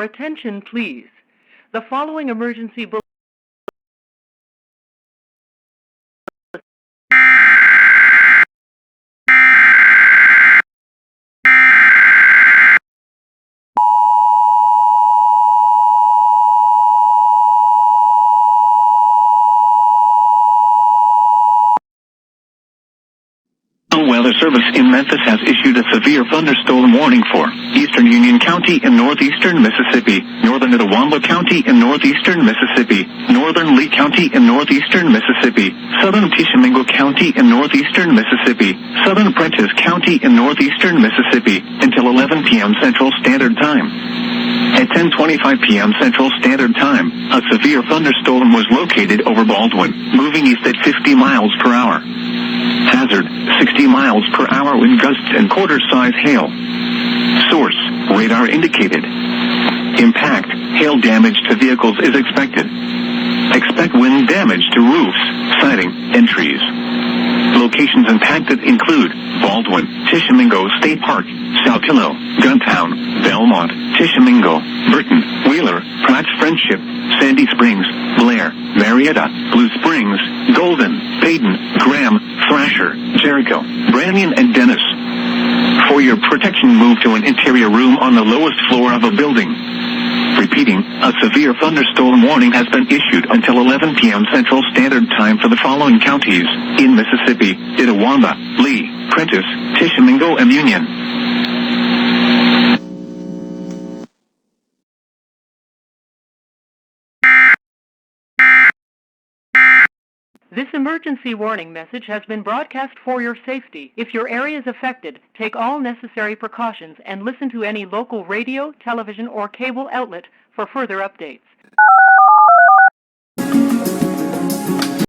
Attention, please. The following emergency bulletin. Weather Service in Memphis has issued a severe thunderstorm warning for eastern Union County in northeastern Mississippi, northern Itawamba County in northeastern Mississippi, northern Lee County in northeastern Mississippi, southern Tishomingo County in northeastern Mississippi, southern Prentiss County in northeastern Mississippi, until 11 p.m. Central Standard Time. At 10:25 p.m. Central Standard Time, a severe thunderstorm was located over Baldwin, moving east at 50 miles per hour. Hazard, 60 miles per hour wind gusts and quarter-size hail. Source, radar indicated. Impact, hail damage to vehicles is expected. Expect wind damage to roofs, siding, and trees. Locations impacted include Baldwin, Tishomingo State Park, Saltillo, Guntown, Belmont, Tishomingo, Burton, Wheeler, Pratt's Friendship, Sandy Springs, Blair, Marietta, Blue Springs, Golden, Baden, Graham, Thrasher, Jericho, Brannion, and Dennis. For your protection, move to an interior room on the lowest floor of a building. Repeating, a severe thunderstorm warning has been issued until 11 p.m. Central Standard Time for the following counties in Mississippi: Itawamba, Lee, Prentiss, Tishomingo, and Union. This emergency warning message has been broadcast for your safety. If your area is affected, take all necessary precautions and listen to any local radio, television, or cable outlet for further updates.